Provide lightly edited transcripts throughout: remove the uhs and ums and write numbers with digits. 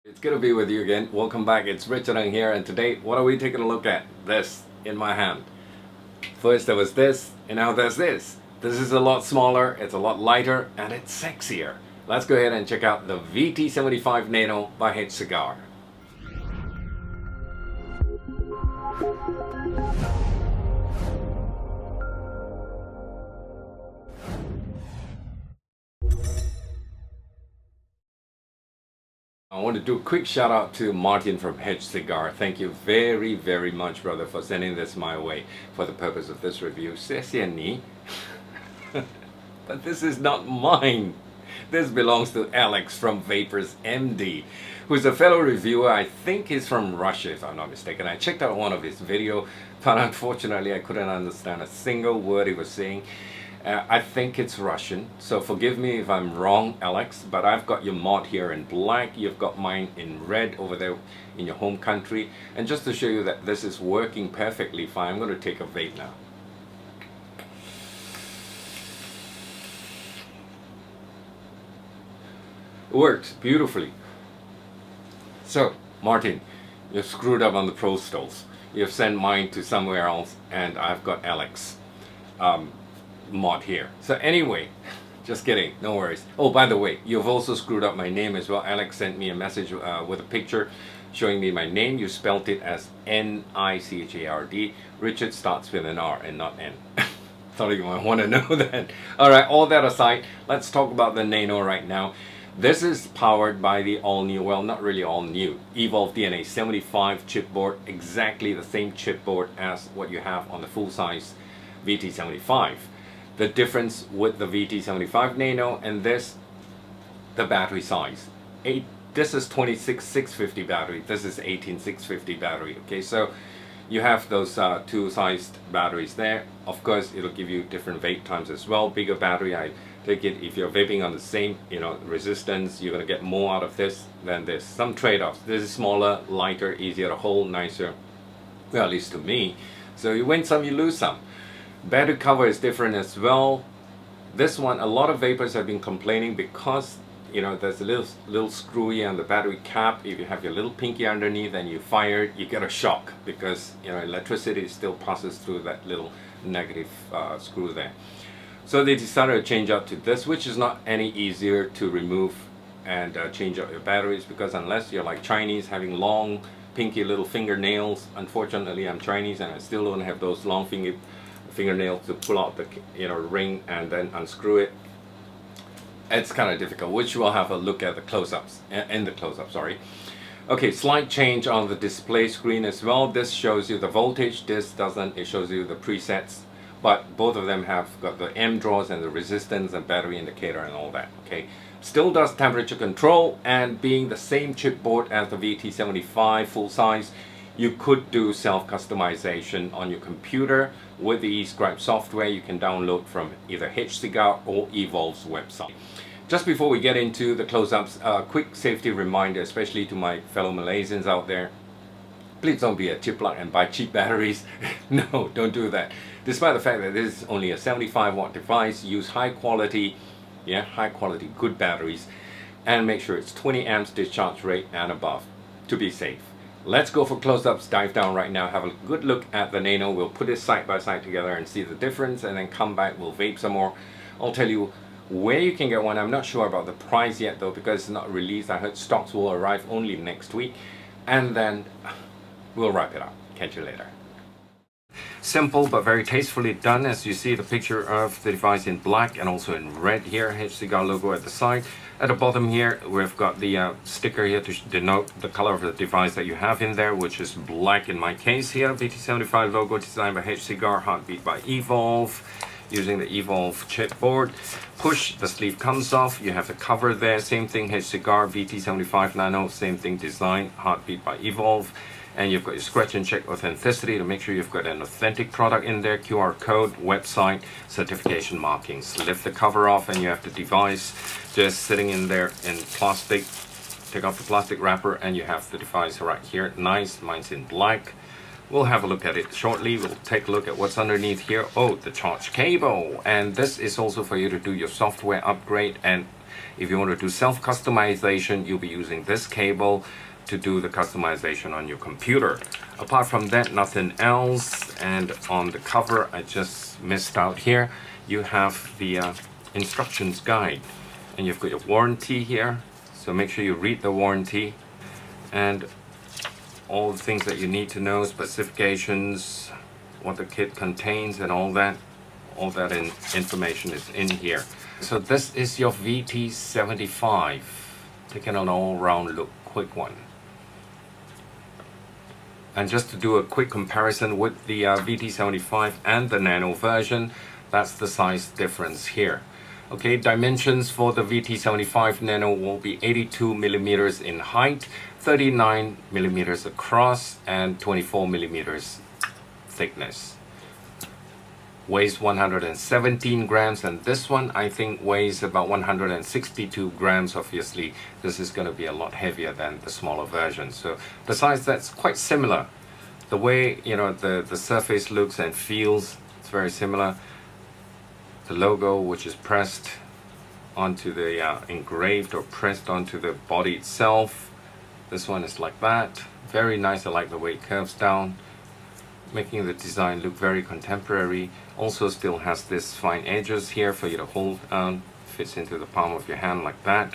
It's good to be with you again. Welcome back. It's Richard here, and today what are we taking a look at? This in my hand. First there was this, and now there's this. This is a lot smaller, it's a lot lighter, and it's sexier. Let's go ahead and check out the VT75 Nano by HCigar. I want to do a quick shout out to Martin from HCigar. Thank you very much, brother, for sending this my way for the purpose of this review. 谢谢你. But this is not mine. This belongs to Alex from Vapors MD, who's a fellow reviewer. I think he's from Russia, if I'm not mistaken. I checked out one of his videos, but unfortunately I couldn't understand a single word he was saying. I think it's Russian, so forgive me if I'm wrong, Alex, but I've got your mod here in black, you've got mine in red over there in your home country, and just to show you that this is working perfectly fine, I'm going to take a vape now. It works beautifully. So, Martin, you've screwed up on the Pro Stalls. You've sent mine to somewhere else, and I've got Alex. Mod here. So anyway, just kidding, no worries. Oh, by the way, you've also screwed up my name as well. Alex sent me a message with a picture showing me my name. You spelt it as N-I-C-H-A-R-D. Richard starts with an R and not N. Thought you might want to know that. Alright, all that aside, let's talk about the Nano right now. This is powered by the all-new, well, not really all-new, Evolv DNA 75 chipboard, exactly the same chipboard as what you have on the full-size VT75. The difference with the VT75 Nano and this, the battery size. This is 26650 battery, this is 18650 battery. Okay, so you have those two sized batteries there. Of course, it'll give you different vape times as well. Bigger battery, I take it if you're vaping on the same, resistance, you're gonna get more out of this than this. Some trade-offs. This is smaller, lighter, easier to hold, nicer. Well, at least to me. So you win some, you lose some. Battery cover is different as well. This one, a lot of vapors have been complaining because there's a little screwy on the battery cap. If you have your little pinky underneath and you fire it, you get a shock because electricity still passes through that little negative screw there. So they decided to change up to this, which is not any easier to remove and change out your batteries, because unless you're like Chinese having long pinky little fingernails, unfortunately I'm Chinese and I still don't have those long fingernails to pull out the ring and then unscrew it. It's kind of difficult, which we'll have a look at the close-ups, in the close-up, sorry. Okay, slight change on the display screen as well. This shows you the voltage, this doesn't. It shows you the presets, but both of them have got the M draws and the resistance and battery indicator and all that. Okay, still does temperature control, and being the same chipboard as the VT75 full size, you could do self-customization on your computer with the Escribe software you can download from either HCigar or Evolv's website. Just before we get into the close-ups, a quick safety reminder, especially to my fellow Malaysians out there. Please don't be a chip plug and buy cheap batteries. No, don't do that. Despite the fact that this is only a 75 watt device, use high quality good batteries, and make sure it's 20 amps discharge rate and above to be safe. Let's go for close-ups, dive down right now, have a good look at the Nano. We'll put it side by side together and see the difference, and then come back, we'll vape some more. I'll tell you where you can get one. I'm not sure about the price yet though, because it's not released. I heard stocks will arrive only next week, and then we'll wrap it up. Catch you later. Simple but very tastefully done. As you see the picture of the device in black and also in red here, HCigar logo at the side. At the bottom here we've got the sticker here to denote the color of the device that you have in there, which is black in my case here. VT75 logo designed by HCigar, heartbeat by Evolv, using the Evolv chipboard. Push, the sleeve comes off, you have the cover there, same thing, HCigar VT75 Nano, same thing, design, heartbeat by Evolv. And you've got your scratch and check authenticity to make sure you've got an authentic product in there, QR code, website, certification markings. Lift the cover off and you have the device just sitting in there in plastic. Take off the plastic wrapper and you have the device right here. Nice, mine's in black. We'll have a look at it shortly. We'll take a look at what's underneath here. Oh, the charge cable. And this is also for you to do your software upgrade and If you want to do self-customization, you'll be using this cable to do the customization on your computer. Apart from that, nothing else. And on the cover, I just missed out here, you have the instructions guide, and you've got your warranty here, so make sure you read the warranty and all the things that you need to know, specifications, what the kit contains, and all that information is in here. So this is your VT75, taking an all-round look, quick one. And just to do a quick comparison with the VT75 and the Nano version, that's the size difference here. Okay, dimensions for the VT75 Nano will be 82 millimeters in height, 39 millimeters across, and 24 millimeters thickness. Weighs 117 grams, and this one I think weighs about 162 grams. Obviously, this is going to be a lot heavier than the smaller version. So the size, that's quite similar. The way, you know, the surface looks and feels, it's very similar. The logo, which is pressed onto the engraved or pressed onto the body itself. This one is like that. Very nice. I like the way it curves down, making the design look very contemporary. Also still has this fine edges here for you to hold on. Fits into the palm of your hand like that.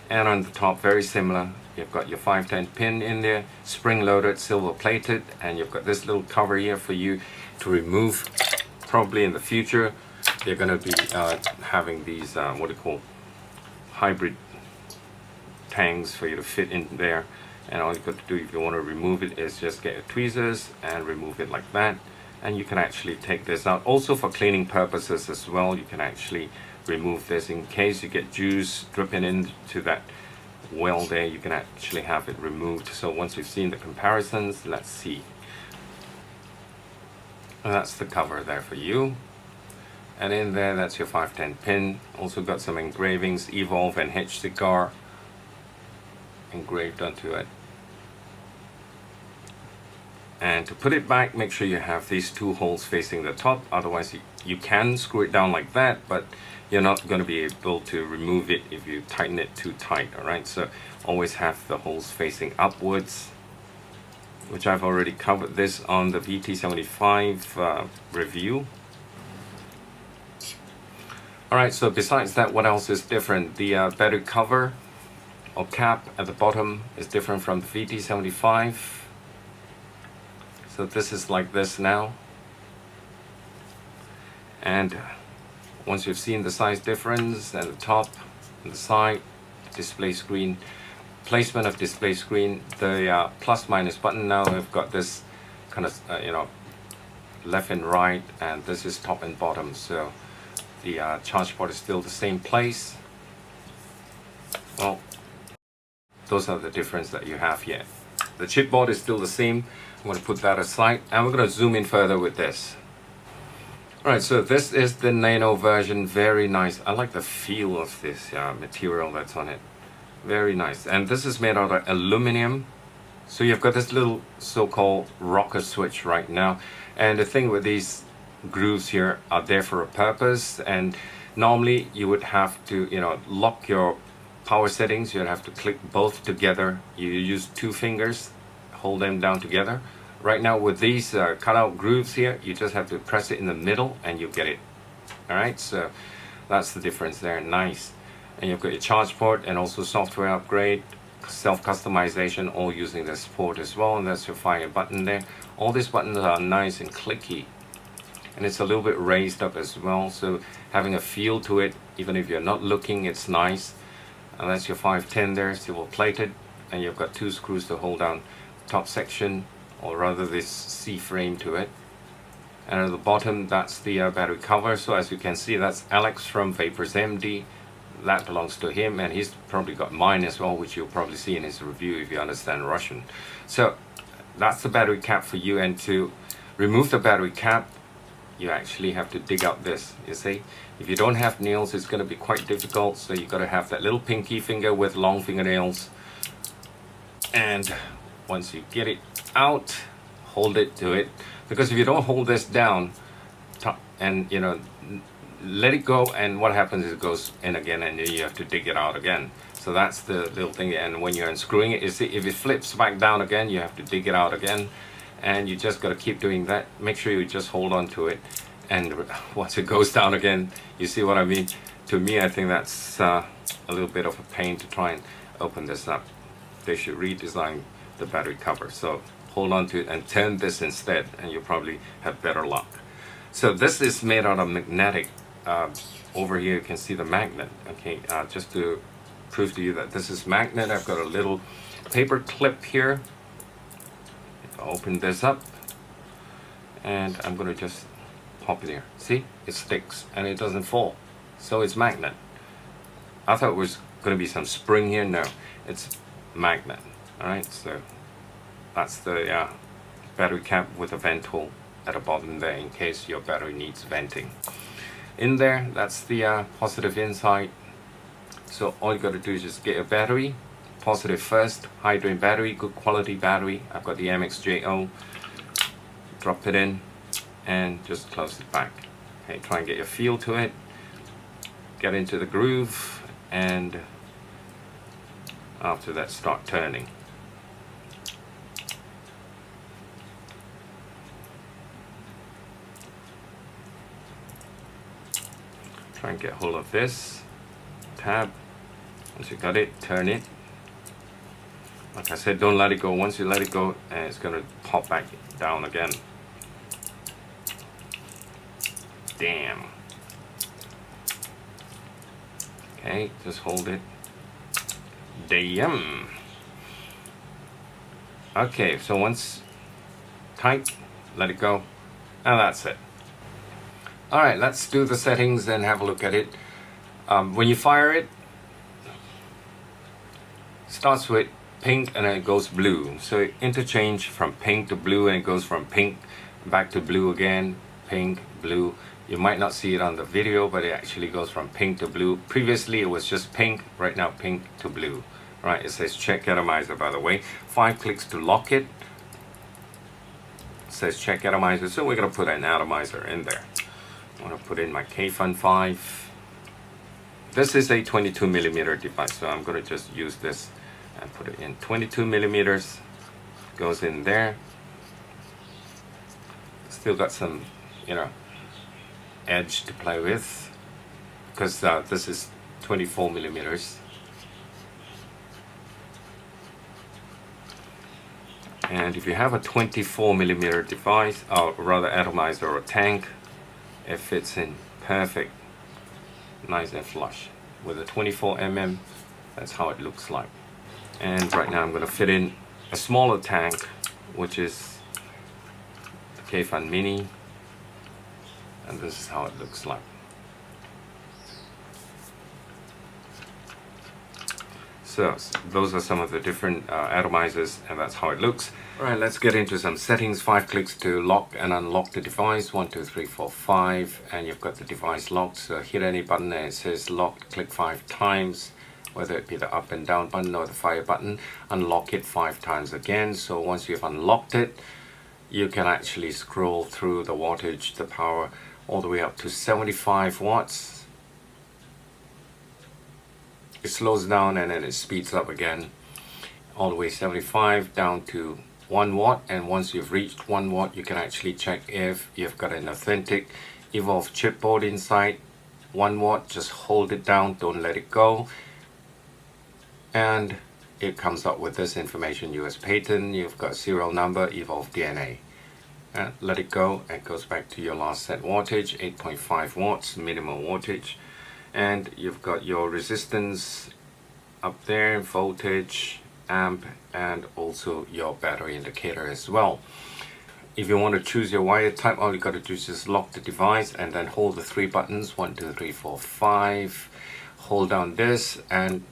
And on the top, very similar. You've got your 510 pin in there, spring loaded, silver plated, and you've got this little cover here for you to remove. Probably in the future they're going to be having these what do you call, hybrid tangs for you to fit in there. And all you got to do if you want to remove it is just get your tweezers and remove it like that, and you can actually take this out. Also for cleaning purposes as well, you can actually remove this in case you get juice dripping into that well there. You can actually have it removed. So once you've seen the comparisons, let's see. And that's the cover there for you. And in there, that's your 510 pin. Also got some engravings, Evolv and HCigar engraved onto it. And to put it back, make sure you have these two holes facing the top. Otherwise you can screw it down like that, but you're not going to be able to remove it if you tighten it too tight. Alright, so always have the holes facing upwards, which I've already covered this on the VT75 review. Alright, so besides that, what else is different? The battery cover or cap at the bottom is different from the VT75. So this is like this now. And once you've seen the size difference and the top and the side, display screen, placement of display screen, the plus minus button now have got this kind of you know, left and right, and this is top and bottom. So the charge port is still the same place. Well, those are the difference that you have here. The chipboard is still the same. I'm going to put that aside, and we're going to zoom in further with this. Alright, so this is the Nano version. Very nice. I like the feel of this material that's on it. Very nice. And this is made out of aluminum. So you've got this little so-called rocker switch right now. And the thing with these grooves here are there for a purpose. And normally you would have to, you know, lock your power settings. You'd have to click both together. You use two fingers, hold them down together. Right now with these cutout grooves here, you just have to press it in the middle and you get it. Alright, so that's the difference there. Nice. And you've got your charge port and also software upgrade, self-customization, all using this port as well. And that's your fire button there. All these buttons are nice and clicky, and it's a little bit raised up as well, so having a feel to it, even if you're not looking, it's nice. And that's your 510 there, silver plated, and you've got two screws to hold down top section, or rather this C-frame to it. And at the bottom, that's the battery cover. So as you can see, that's Alex from Vapors MD. That belongs to him, and he's probably got mine as well, which you'll probably see in his review if you understand Russian. So that's the battery cap for you. And to remove the battery cap, you actually have to dig out this, you see. If you don't have nails, it's going to be quite difficult, so you've got to have that little pinky finger with long fingernails. And once you get it out, hold it to it, because if you don't hold this down and, you know, let it go, and what happens is it goes in again, and then you have to dig it out again. So that's the little thing. And when you're unscrewing it, you see if it flips back down again, you have to dig it out again, and you just got to keep doing that. Make sure you just hold on to it, and once it goes down again, you see what I mean. To me, I think that's a little bit of a pain to try and open this up. They should redesign the battery cover. So hold on to it and turn this instead, and you'll probably have better luck. So this is made out of magnetic. Over here you can see the magnet. Okay, just to prove to you that this is magnet, I've got a little paper clip here. I'll open this up, and I'm going to just pop it here. See, it sticks and it doesn't fall, so it's magnet. I thought it was going to be some spring here. No, it's magnet. Alright, so that's the battery cap with a vent hole at the bottom there in case your battery needs venting. In there, that's the positive inside. So all you got to do is just get a battery, positive first, high drain battery, good quality battery. I've got the MXJO. Drop it in and just close it back. Okay, try and get your feel to it. Get into the groove, and after that start turning. Try and get hold of this tab. Once you got it, turn it. Like I said, don't let it go. Once you let it go, and it's gonna pop back down again. Damn. Okay, just hold it. Damn. Okay, so once tight, let it go, and that's it. Alright, let's do the settings and have a look at it. When you fire it, starts with pink and then it goes blue. So it interchange from pink to blue, and it goes from pink back to blue again, pink, blue. You might not see it on the video, but it actually goes from pink to blue. Previously it was just pink, right now pink to blue. Right, it says check atomizer, by the way. 5 clicks to lock it. It says check atomizer, so we're going to put an atomizer in there. I'm going to put in my K-Fun 5. This is a 22mm device, so I'm going to just use this and put it in 22mm. Goes in there. Still got some, edge to play with, because this is 24mm. And if you have a 24mm device, or rather atomizer or tank, it fits in perfect, nice and flush. With a 24mm, that's how it looks like. And right now I'm going to fit in a smaller tank, which is the K-Fun Mini, and this is how it looks like. So those are some of the different atomizers, and that's how it looks. Alright, let's get into some settings. 5 clicks to lock and unlock the device. 1, 2, 3, 4, 5, and you've got the device locked. So hit any button and it says locked, click 5 times, whether it be the up and down button or the fire button. Unlock it 5 times again. So once you've unlocked it, you can actually scroll through the wattage, the power, all the way up to 75 watts. It slows down and then it speeds up again, all the way 75 down to 1 watt. And once you've reached 1 watt, you can actually check if you've got an authentic Evolv chipboard inside. 1 watt, just hold it down, don't let it go, and it comes up with this information: US patent, you've got serial number, Evolv DNA. And let it go, and it goes back to your last set wattage, 8.5 watts minimum wattage. And you've got your resistance up there, voltage, amp, and also your battery indicator as well. If you want to choose your wire type, all you got to do is just lock the device and then hold the 3 buttons, 1, 2, 3, 4, 5. Hold down this, and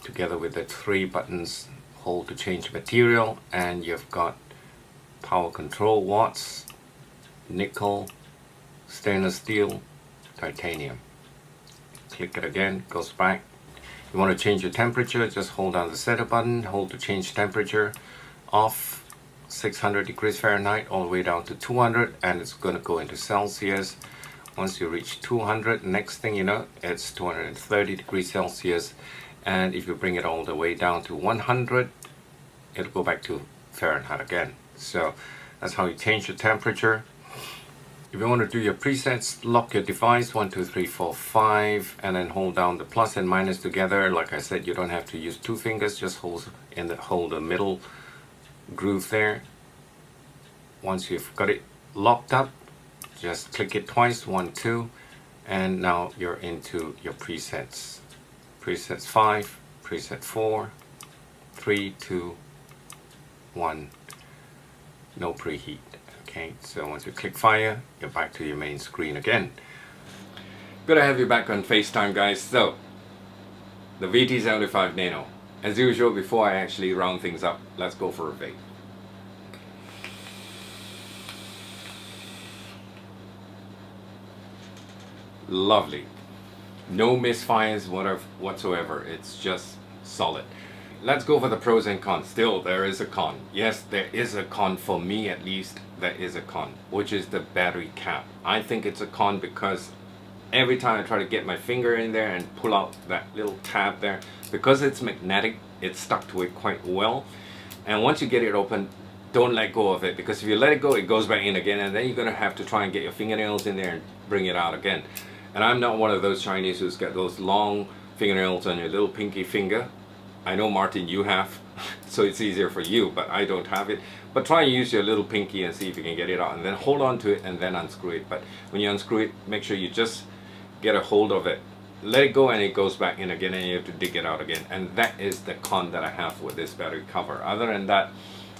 together with the 3 buttons, hold to change material, and you've got power control watts, nickel, stainless steel, titanium. Click it again, goes back. You want to change your temperature, just hold down the setter button, hold to change temperature, off 600 degrees Fahrenheit all the way down to 200, and it's going to go into Celsius. Once you reach 200, next thing you know, it's 230 degrees Celsius. And if you bring it all the way down to 100, it'll go back to Fahrenheit again. So that's how you change the temperature. If you want to do your presets, lock your device 1, 2, 3, 4, 5, and then hold down the plus and minus together. Like I said, you don't have to use 2 fingers, just hold the middle groove there. Once you've got it locked up, just click it twice, 1, 2, and now you're into your presets. Presets 5, preset 4, 3, 2, 1, no preheat. Okay, so once you click fire, you're back to your main screen again. Good to have you back on FaceTime, guys. So, the VT75 Nano. As usual, before I actually round things up, let's go for a vape. Lovely. No misfires whatsoever. It's just solid. Let's go for the pros and cons. Still, there is a con. Yes, there is a con for me, at least. There is a con, which is the battery cap. I think it's a con because every time I try to get my finger in there and pull out that little tab there, because it's magnetic, it's stuck to it quite well. And once you get it open, don't let go of it, because if you let it go, it goes back in again, and then you're going to have to try and get your fingernails in there and bring it out again. And I'm not one of those Chinese who's got those long fingernails on your little pinky finger. I know, Martin, you have, so it's easier for you, but I don't have it. But try and use your little pinky and see if you can get it out, and then hold on to it and then unscrew it. But when you unscrew it, make sure you just get a hold of it. Let it go and it goes back in again, and you have to dig it out again. And that is the con that I have with this battery cover. Other than that,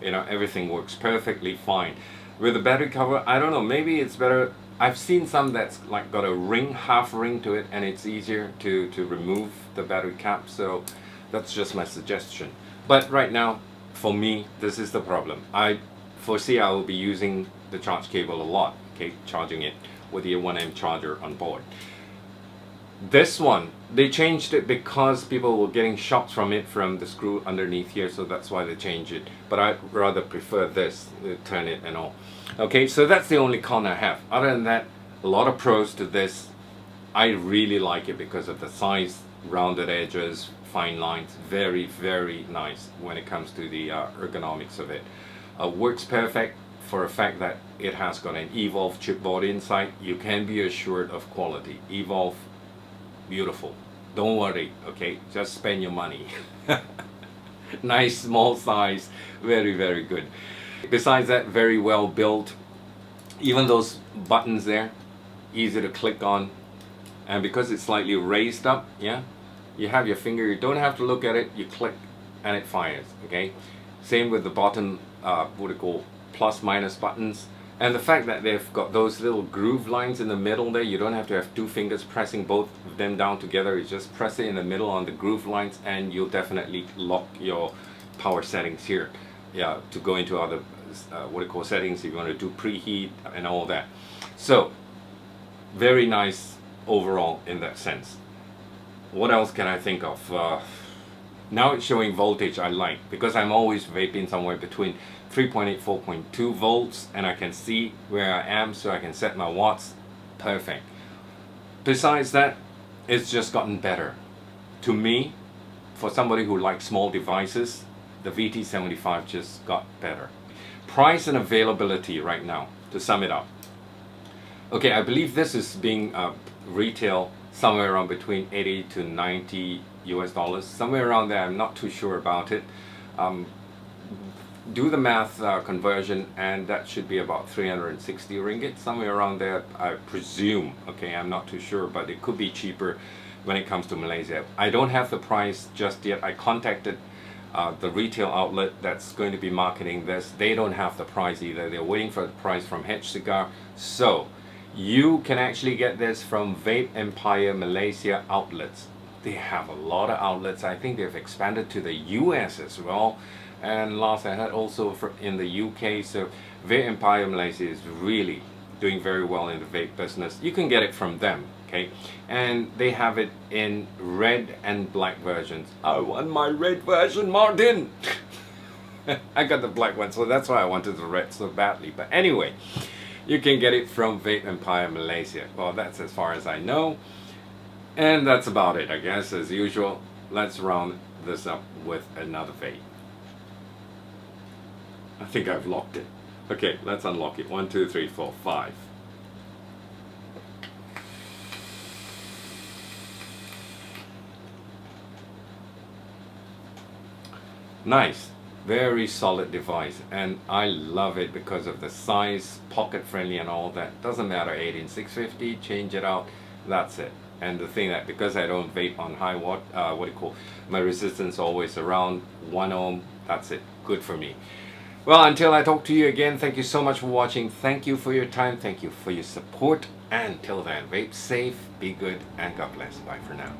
you know, everything works perfectly fine. With the battery cover, I don't know, maybe it's better. I've seen some that's like got a ring, half ring to it, and it's easier to remove the battery cap. So that's just my suggestion. But right now, for me, this is the problem. I foresee I will be using the charge cable a lot, okay, charging it with the 1M charger on board. This one, they changed it because people were getting shocks from it from the screw underneath here, so that's why they changed it. But I'd rather prefer this, turn it and all. Okay, so that's the only con I have. Other than that, a lot of pros to this. I really like it because of the size, rounded edges, fine lines. Very, very nice when it comes to the ergonomics of it. Works perfect for a fact that it has got an Evolv chipboard inside. You can be assured of quality. Evolv, beautiful. Don't worry, okay? Just spend your money. Nice small size, very, very good. Besides that, very well built. Even those buttons there, easy to click on. And because it's slightly raised up, yeah, you have your finger, you don't have to look at it, you click and it fires, okay? Same with the bottom, what do you call, plus minus buttons. And the fact that they've got those little groove lines in the middle there, you don't have to have 2 fingers pressing both of them down together. You just press it in the middle on the groove lines and you'll definitely lock your power settings here. Yeah, to go into other, what do you call, settings if you want to do preheat and all that. So, very nice overall in that sense. What else can I think of? Now it's showing voltage I like, because I'm always vaping somewhere between 3.8, 4.2 volts, and I can see where I am, so I can set my watts. Perfect. Besides that, it's just gotten better. To me, for somebody who likes small devices, the VT75 just got better. Price and availability right now, to sum it up. Okay, I believe this is being retail somewhere around between 80 to 90 US dollars, somewhere around there. I'm not too sure about it. Do the math conversion, and that should be about 360 ringgit, somewhere around there, I presume. Okay, I'm not too sure, but it could be cheaper when it comes to Malaysia. I don't have the price just yet. I contacted the retail outlet that's going to be marketing this. They don't have the price either. They're waiting for the price from HCigar. So you can actually get this from Vape Empire Malaysia outlets. They have a lot of outlets. I think they've expanded to the US as well, and last I heard also in the UK. So Vape Empire Malaysia is really doing very well in the vape business. You can get it from them, okay? And they have it in red and black versions. I want my red version, Martin! I got the black one, so that's why I wanted the red so badly. But anyway, You can get it from Vape Empire Malaysia. Well, that's as far as I know. And that's about it, I guess. As usual, let's round this up with another vape. I think I've locked it. Okay, let's unlock it. 1, 2, 3, 4, 5. Nice, very solid device, and I love it because of the size, pocket friendly and all that. Doesn't matter, 18650, change it out, that's it. And the thing that because I don't vape on high watt, my resistance always around 1 ohm, that's it, good for me. Well, until I talk to you again, thank you so much for watching. Thank you for your time, thank you for your support, and till then, vape safe, be good, and God bless. Bye for now.